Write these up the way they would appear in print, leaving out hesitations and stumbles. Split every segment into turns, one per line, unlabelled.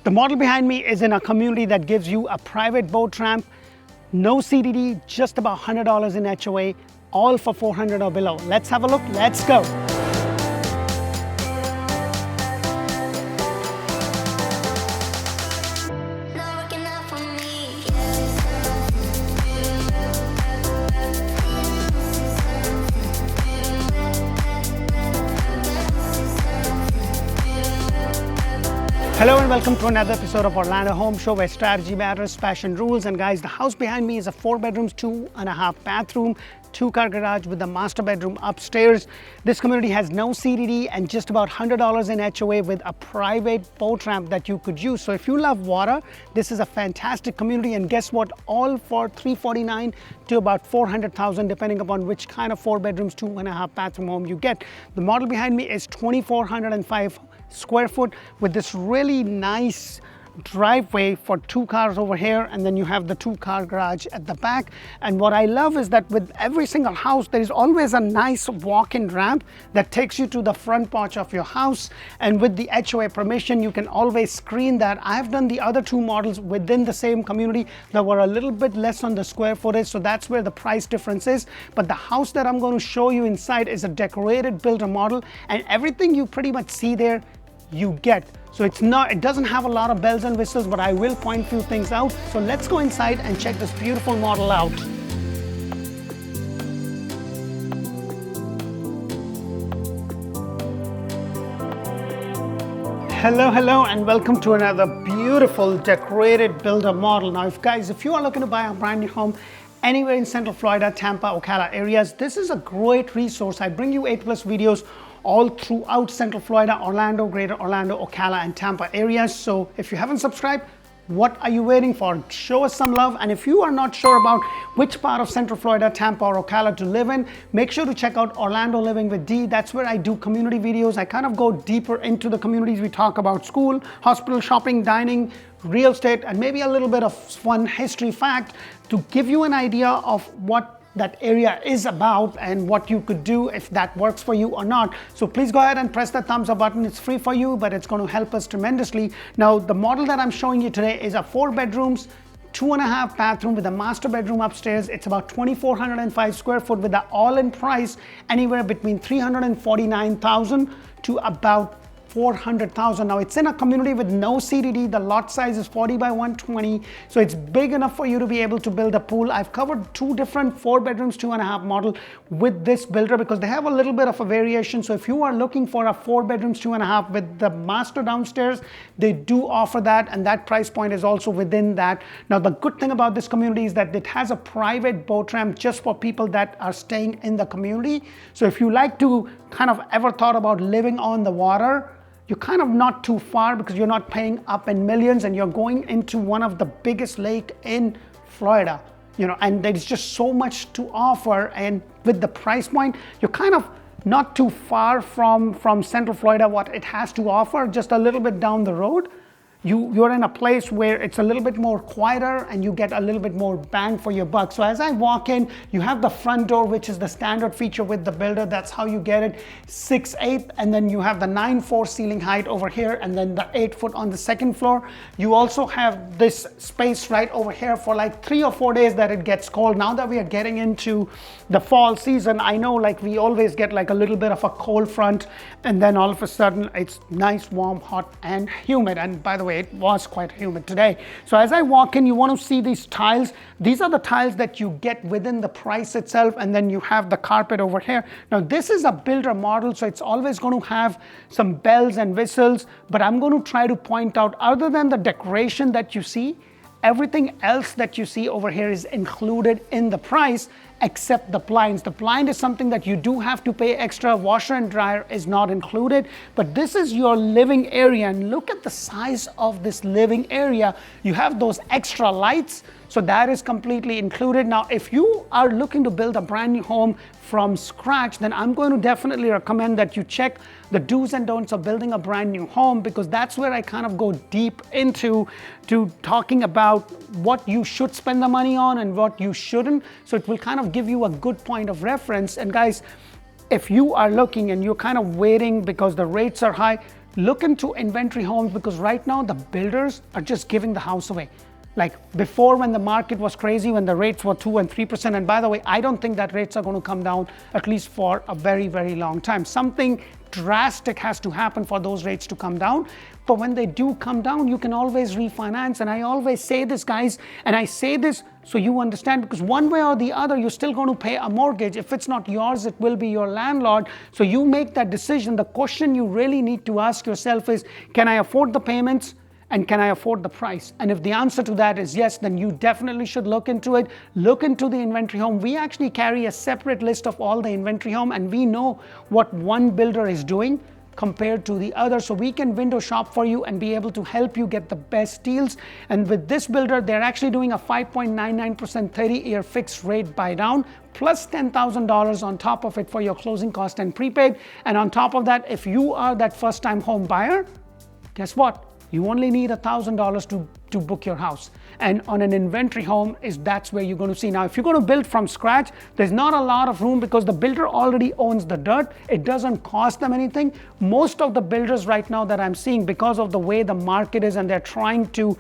The model behind me is in a community that gives you a private boat ramp, no CDD, just about $100 in HOA, all for $400 or below. Let's have a look, let's go. Hello and welcome to another episode of Orlando Home Show, where strategy matters, passion rules. And guys, the house behind me is a 4 bedrooms, 2.5 bathroom, 2-car garage with the master bedroom upstairs. This community has no CDD and just about $100 in HOA with a private boat ramp that you could use. So if you love water, this is a fantastic community. And guess what? All for $349,000 to about $400,000, depending upon which kind of 4 bedrooms, 2.5 bathroom home you get. The model behind me is 2,405 square foot with this really nice driveway for 2 cars over here, and then you have the 2-car garage at the back. And what I love is that with every single house there is always a nice walk-in ramp that takes you to the front porch of your house, and with the HOA permission you can always screen that. I've done the other 2 models within the same community that were a little bit less on the square footage, so that's where the price difference is. But the house that I'm going to show you inside is a decorated builder model, and everything you pretty much see there you get. So it doesn't have a lot of bells and whistles, but I will point few things out. So let's go inside and check this beautiful model out. Hello and welcome to another beautiful decorated builder model. Now if you are looking to buy a brand new home anywhere in Central Florida, Tampa, Ocala areas, this is a great resource. I bring you 8+ videos all throughout Central Florida, Orlando, Greater Orlando, Ocala, and Tampa areas. So if you haven't subscribed, what are you waiting for? Show us some love. And if you are not sure about which part of Central Florida, Tampa, or Ocala to live in, make sure to check out Orlando Living with D. That's where I do community videos. I kind of go deeper into the communities. We talk about school, hospital, shopping, dining, real estate, and maybe a little bit of fun history fact to give you an idea of what that area is about and what you could do if that works for you or not. So please go ahead and press that thumbs up button. It's free for you, but it's going to help us tremendously. Now, the model that I'm showing you today is a 4 bedrooms, 2.5 bathroom with a master bedroom upstairs. It's about 2,405 square foot with the all-in price anywhere between $349,000 to about $400,000. Now it's in a community with no CDD. The lot size is 40 by 120, so it's big enough for you to be able to build a pool. I've covered 2 different 4 bedrooms, 2.5 model with this builder because they have a little bit of a variation. So if you are looking for a 4 bedrooms, 2.5 with the master downstairs, they do offer that, and that price point is also within that. Now the good thing about this community is that it has a private boat ramp just for people that are staying in the community. So if you like to kind of ever thought about living on the water, you're kind of not too far because you're not paying up in millions and you're going into one of the biggest lake in Florida, and there's just so much to offer. And with the price point, you're kind of not too far from Central Florida, what it has to offer, just a little bit down the road. You're in a place where it's a little bit more quieter and you get a little bit more bang for your buck. So as I walk in, you have the front door, which is the standard feature with the builder. That's how you get it, 6'8", and then you have the 9'4" ceiling height over here, and then the 8 foot on the second floor. You also have this space right over here for like 3 or 4 days that it gets cold. Now that we are getting into the fall season, I know like we always get like a little bit of a cold front, and then all of a sudden it's nice, warm, hot, and humid. And by the way, it was quite humid today. So as I walk in, you want to see these tiles. These are the tiles that you get within the price itself, and then you have the carpet over here. Now this is a builder model, so it's always going to have some bells and whistles, but I'm going to try to point out, other than the decoration that you see, everything else that you see over here is included in the price, except the blinds. The blind is something that you do have to pay extra. Washer and dryer is not included, but this is your living area, and look at the size of this living area. You have those extra lights, so that is completely included. Now, if you are looking to build a brand new home from scratch, then I'm going to definitely recommend that you check the do's and don'ts of building a brand new home, because that's where I kind of go deep into talking about what you should spend the money on and what you shouldn't. So it will kind of give you a good point of reference. And guys, if you are looking and you're kind of waiting because the rates are high, look into inventory homes, because right now the builders are just giving the house away. Like before, when the market was crazy, when the rates were 2 and 3%, and by the way, I don't think that rates are going to come down at least for a very, very long time. Something drastic has to happen for those rates to come down. But when they do come down, you can always refinance. And I always say this, guys, and I say this so you understand, because one way or the other, you're still going to pay a mortgage. If it's not yours, it will be your landlord. So you make that decision. The question you really need to ask yourself is, can I afford the payments? And can I afford the price? And if the answer to that is yes, then you definitely should look into it. Look into the inventory home. We actually carry a separate list of all the inventory home, and we know what one builder is doing compared to the other. So we can window shop for you and be able to help you get the best deals. And with this builder, they're actually doing a 5.99% 30-year fixed rate buy down, plus $10,000 on top of it for your closing cost and prepaid. And on top of that, if you are that first-time home buyer, guess what? You only need $1,000 to book your house. And on an inventory home, that's where you're going to see. Now, if you're going to build from scratch, there's not a lot of room because the builder already owns the dirt. It doesn't cost them anything. Most of the builders right now that I'm seeing, because of the way the market is, and they're trying to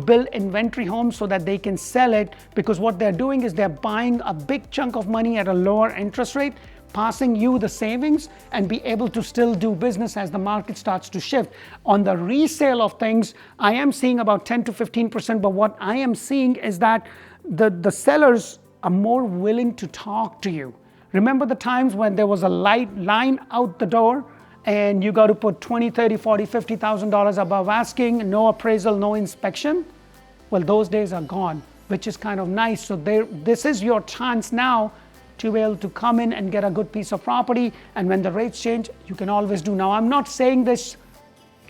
build inventory homes so that they can sell it, because what they're doing is they're buying a big chunk of money at a lower interest rate, passing you the savings, and be able to still do business as the market starts to shift. On the resale of things, I am seeing about 10 to 15%, but what I am seeing is that the sellers are more willing to talk to you. Remember the times when there was a line out the door and you got to put $20, $30, $40, $50,000 above asking, no appraisal, no inspection? Well, those days are gone, which is kind of nice. So this is your chance now to be able to come in and get a good piece of property. And when the rates change, you can always do. Now, I'm not saying this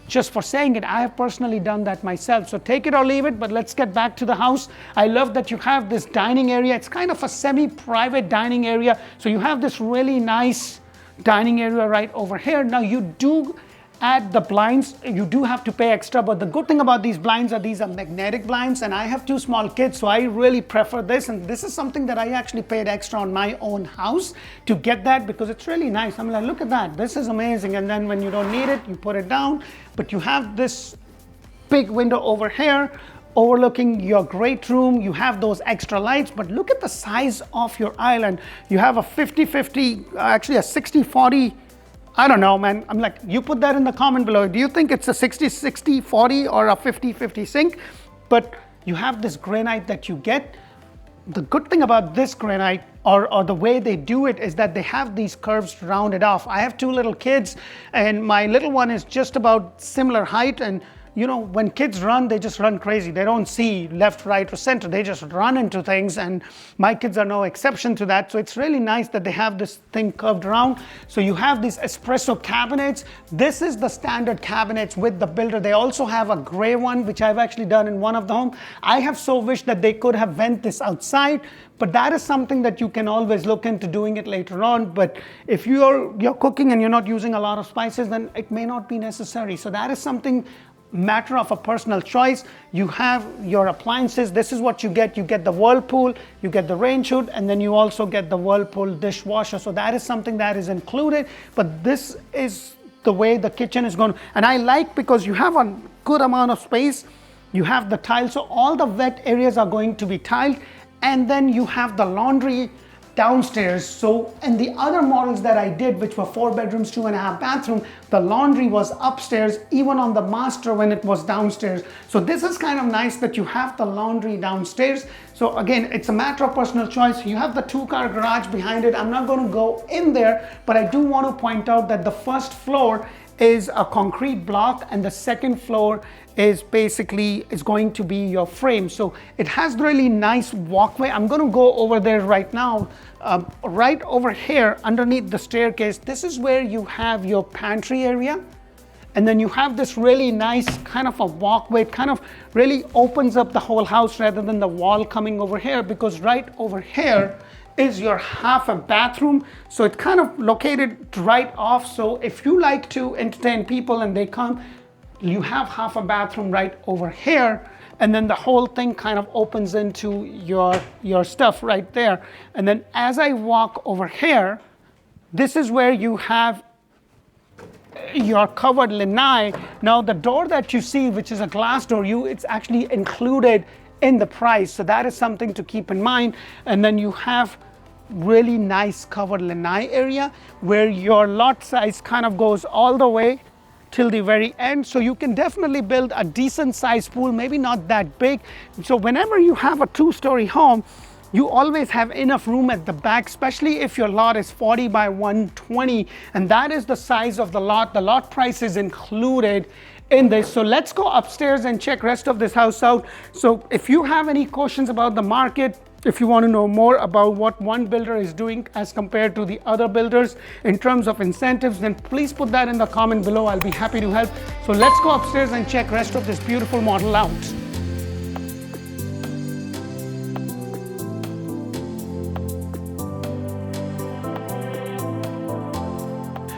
just for saying it. I have personally done that myself. So take it or leave it, but let's get back to the house. I love that you have this dining area. It's kind of a semi-private dining area. So you have this really nice dining area right over here. Now, you do add the blinds. You do have to pay extra, but the good thing about these blinds are these are magnetic blinds, and I have 2 small kids, so I really prefer this, and this is something that I actually paid extra on my own house to get that, because it's really nice. I'm like, look at that, this is amazing. And then when you don't need it, you put it down, but you have this big window over here overlooking your great room. You have those extra lights, but look at the size of your island. You have a 50-50, actually a 60-40, I don't know, man. I'm like, you put that in the comment below. Do you think it's a 60-60-40 or a 50-50 sink? But you have this granite that you get. The good thing about this granite, or the way they do it, is that they have these curves rounded off. I have 2 little kids, and my little one is just about similar height, and you know, when kids run, they just run crazy. They don't see left, right, or center. They just run into things, and my kids are no exception to that. So it's really nice that they have this thing curved around. So you have these espresso cabinets. This is the standard cabinets with the builder. They also have a gray one, which I've actually done in one of the home. I have so wished that they could have vent this outside, but that is something that you can always look into doing it later on. But if you're cooking and you're not using a lot of spices, then it may not be necessary. So that is something, matter of a personal choice. You have your appliances. This is what you get. You get the Whirlpool, you get the range hood, and then you also get the Whirlpool dishwasher. So that is something that is included, but this is the way the kitchen is going. And I like, because you have a good amount of space. You have the tiles, so all the wet areas are going to be tiled, and then you have the laundry downstairs. So, and the other models that I did, which were 4 bedrooms, 2.5 bathroom, the laundry was upstairs, even on the master when it was downstairs. So this is kind of nice that you have the laundry downstairs. So again, it's a matter of personal choice. You have the 2-car garage behind it. I'm not going to go in there, but I do want to point out that the first floor is a concrete block, and the second floor is going to be your frame. So it has really nice walkway. I'm going to go over there right now. Right over here underneath the staircase, this is where you have your pantry area, and then you have this really nice kind of a walkway. It kind of really opens up the whole house rather than the wall coming over here, because right over here is your half a bathroom. So it's kind of located right off. So if you like to entertain people and they come, you have half a bathroom right over here, and then the whole thing kind of opens into your stuff right there. And then as I walk over here, this is where you have your covered lanai. Now the door that you see, which is a glass door, it's actually included in the price. So that is something to keep in mind. And then you have really nice covered lanai area where your lot size kind of goes all the way till the very end. So you can definitely build a decent sized pool, maybe not that big. So whenever you have a 2-story home, you always have enough room at the back, especially if your lot is 40 by 120, and that is the size of the lot. The lot price is included in this. So let's go upstairs and check rest of this house out. So if you have any questions about the market, if you want to know more about what one builder is doing as compared to the other builders in terms of incentives, then please put that in the comment below. I'll be happy to help. So let's go upstairs and check rest of this beautiful model out.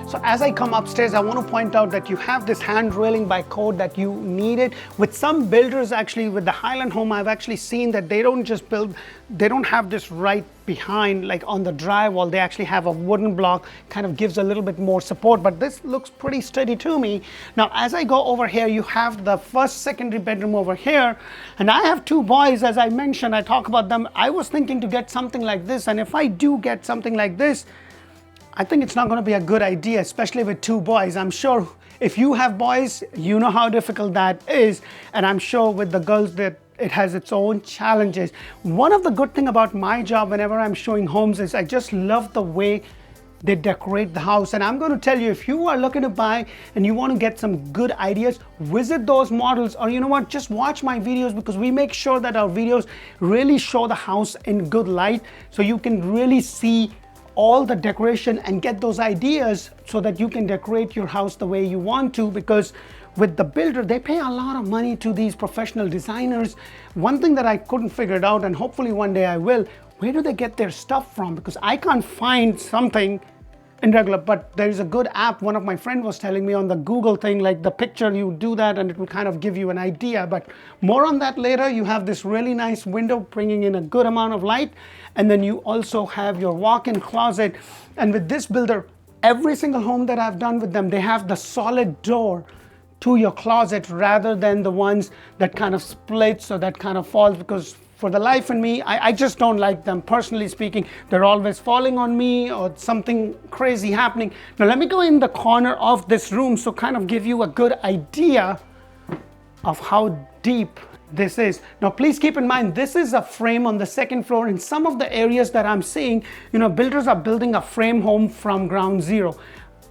So as I come upstairs, I want to point out that you have this hand railing by code that you needed. With some builders, actually, with the Highland home, I've actually seen that they don't just build, they don't have this right behind, like on the drywall. They actually have a wooden block, kind of gives a little bit more support, but this looks pretty steady to me. Now, as I go over here, you have the first secondary bedroom over here, and I have 2 boys. As I mentioned, I talk about them. I was thinking to get something like this, and if I do get something like this, I think it's not going to be a good idea, especially with 2 boys. I'm sure if you have boys, you know how difficult that is. And I'm sure with the girls that it has its own challenges. One of the good things about my job whenever I'm showing homes is I just love the way they decorate the house. And I'm going to tell you, if you are looking to buy and you want to get some good ideas, visit those models, or you know what, just watch my videos, because we make sure that our videos really show the house in good light so you can really see all the decoration and get those ideas so that you can decorate your house the way you want to. Because with the builder, they pay a lot of money to these professional designers. One thing that I couldn't figure it out, and hopefully one day I will, where do they get their stuff from? Because I can't find something in regular, but there's a good app. One of my friends was telling me on the Google thing, like the picture, you do that and it will kind of give you an idea, but more on that later. You have this really nice window bringing in a good amount of light, and then you also have your walk-in closet. And with this builder, every single home that I've done with them, they have the solid door to your closet rather than the ones that kind of splits or that kind of falls, because for the life in me, I just don't like them. Personally speaking, they're always falling on me or something crazy happening. Now let me go in the corner of this room so kind of give you a good idea of how deep this is. Now please keep in mind, this is a frame on the 2nd floor. In some of the areas that I'm seeing, you know, builders are building a frame home from ground zero.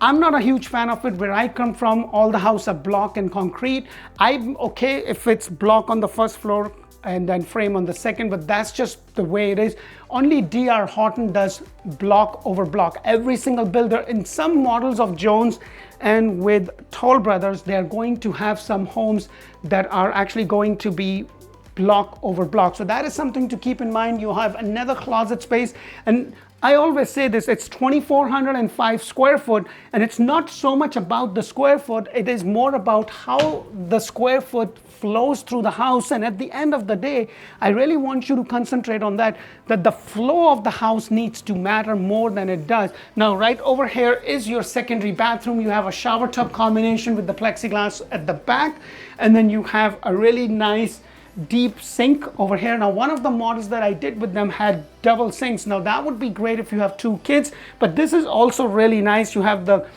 I'm not a huge fan of it. Where I come from, all the houses are block and concrete. I'm okay if it's block on the 1st floor and then frame on the 2nd, but that's just the way it is. Only D.R. Horton does block over block. Every single builder, in some models of Jones and with Toll Brothers, they're going to have some homes that are actually going to be block over block. So that is something to keep in mind. You have another closet space, and I always say this, it's 2,405 square foot, and it's not so much about the square foot, it is more about how the square foot flows through the house. And at the end of the day, I really want you to concentrate on that the flow of the house needs to matter more than it does. Now, right over here is your secondary bathroom. You have a shower tub combination with the plexiglass at the back, and then you have a really nice deep sink over here. Now, one of the models that I did with them had double sinks. Now, that would be great if you have 2 kids, but this is also really nice. You have the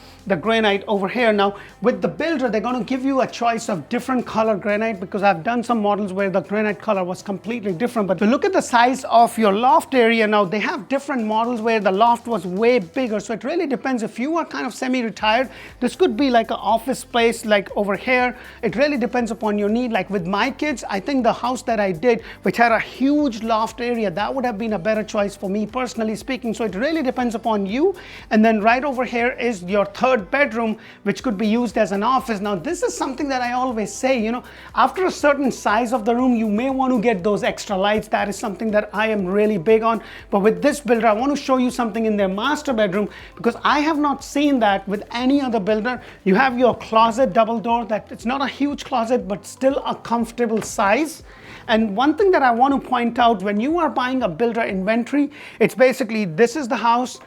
granite over here. Now, with the builder, they're going to give you a choice of different color granite, because I've done some models where the granite color was completely different. But to look at the size of your loft area, now they have different models where the loft was way bigger. So it really depends. If you are kind of semi-retired, this could be like an office space like over here. It really depends upon your need. Like with my kids, I think the house that I did, which had a huge loft area, that would have been a better choice for me, personally speaking. So it really depends upon you. And then right over here is your 3rd bedroom, which could be used as an office. Now, this is something that I always say, you know, after a certain size of the room, you may want to get those extra lights. That is something that I am really big on. But with this builder, I want to show you something in their master bedroom, because I have not seen that with any other builder. You have your closet double door, that it's not a huge closet, but still a comfortable size. And one thing that I want to point out, when you are buying a builder inventory, it's basically, this is the house,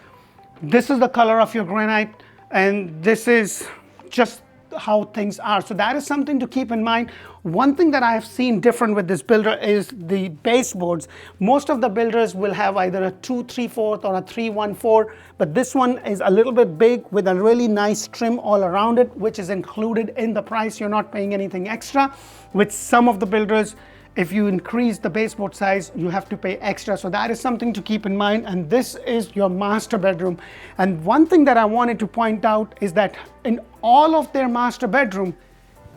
this is the color of your granite, and this is just how things are. So that is something to keep in mind. One thing that I have seen different with this builder is the baseboards. Most of the builders will have either a 2/3/4 or a 3/1/4, but this one is a little bit big with a really nice trim all around it, which is included in the price. You're not paying anything extra. With some of the builders, if you increase the baseboard size, you have to pay extra. So that is something to keep in mind. And this is your master bedroom. And one thing that I wanted to point out is that in all of their master bedroom,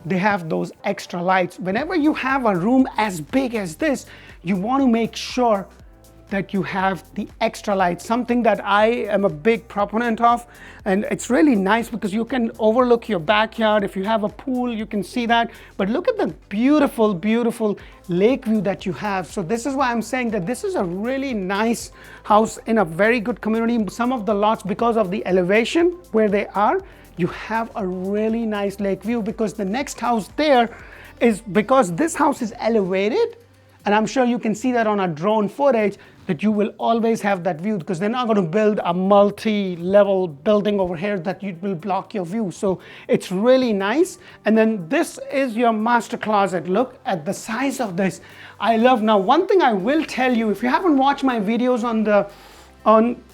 they have those extra lights. Whenever you have a room as big as this, you want to make sure that you have the extra light, something that I am a big proponent of. And it's really nice because you can overlook your backyard. If you have a pool, you can see that. But look at the beautiful, beautiful lake view that you have. So this is why I'm saying that this is a really nice house in a very good community. Some of the lots, because of the elevation where they are, you have a really nice lake view, because the next house there is, because this house is elevated, and I'm sure you can see that on a drone footage, that you will always have that view, because they're not going to build a multi-level building over here that will block your view. So it's really nice. And then this is your master closet. Look at the size of this. I love. Now, one thing I will tell you, if you haven't watched my videos on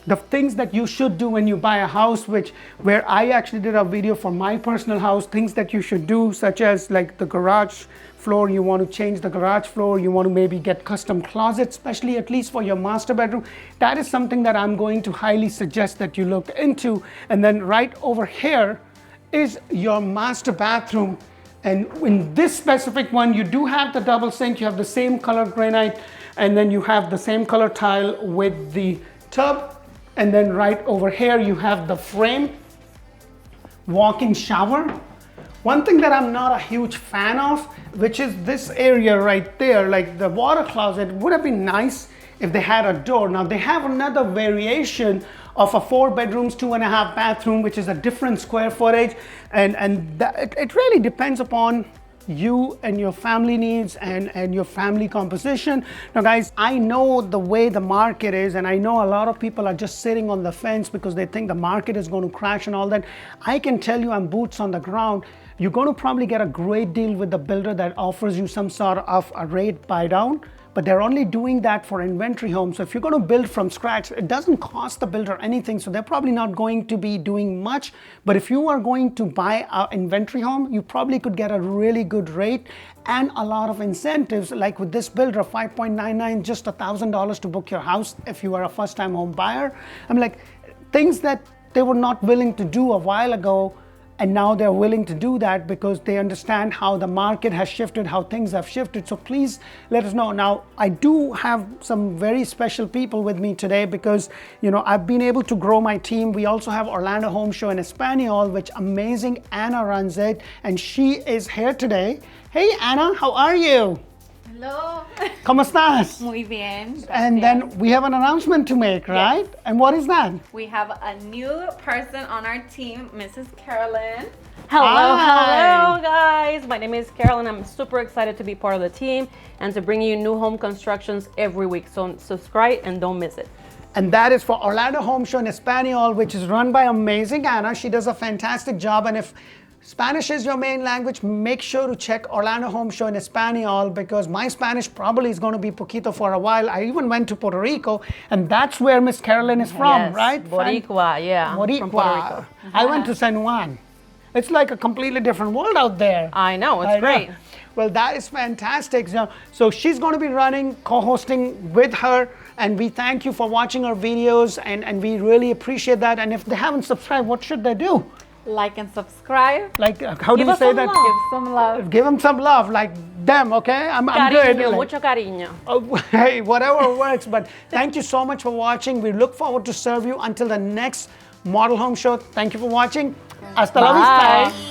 the things that you should do when you buy a house, where I actually did a video for my personal house, things that you should do, such as like the garage floor, you want to change the garage floor, you want to maybe get custom closets, especially at least for your master bedroom. That is something that I'm going to highly suggest that you look into. And then right over here is your master bathroom. And in this specific one, you do have the double sink, you have the same color granite, and then you have the same color tile with the tub. And then right over here, you have the frame walk-in shower. One thing that I'm not a huge fan of, which is this area right there, like the water closet, would have been nice if they had a door. Now they have another variation of a 4 bedrooms, 2.5 bathroom, which is a different square footage. And it really depends upon you and your family needs and your family composition. Now guys, I know the way the market is, and I know a lot of people are just sitting on the fence because they think the market is going to crash and all that. I can tell you, I'm boots on the ground. You're going to probably get a great deal with the builder that offers you some sort of a rate buy down, but they're only doing that for inventory homes. So if you're going to build from scratch, it doesn't cost the builder anything. So they're probably not going to be doing much. But if you are going to buy an inventory home, you probably could get a really good rate and a lot of incentives. Like with this builder, $5.99, just $1,000 to book your house if you are a first-time home buyer. I'm like, things that they were not willing to do a while ago, and now they're willing to do that because they understand how the market has shifted, how things have shifted. So please let us know. Now, I do have some very special people with me today because, you know, I've been able to grow my team. We also have Orlandohomeshow in Espanol, which amazing Anna runs it, and she is here today. Hey, Anna, how are you?
Hello.
¿Cómo estás?
Muy bien. Gracias.
And then we have an announcement to make, right? Yes. And what is that?
We have a new person on our team, Mrs. Carolyn.
Hello, hello guys. My name is Carolyn. I'm super excited to be part of the team and to bring you new home constructions every week. So subscribe and don't miss it.
And that is for Orlandohomeshow in Espanol, which is run by amazing Anna. She does a fantastic job. And if Spanish is your main language, make sure to check Orlandohomeshow in Espanol, because my Spanish probably is going to be poquito for a while. I even went to Puerto Rico, and that's where Miss Carolyn is from,
yes,
right?
Boricua, yeah.
Boricua.
From Puerto Rico.
I went to San Juan. It's like a completely different world out there.
I know, it's great.
Well, that is fantastic. So she's going to be running, co-hosting with her, and we thank you for watching our videos, and we really appreciate that. And if they haven't subscribed, what should they do?
Like and subscribe.
Like, how do you say that?
Give some love.
Give them some love, like them, okay? I'm
Cariño,
good.
mucho cariño.
Hey, whatever works. But thank you so much for watching. We look forward to serve you until the next Model Home Show. Thank you for watching. Hasta la vista.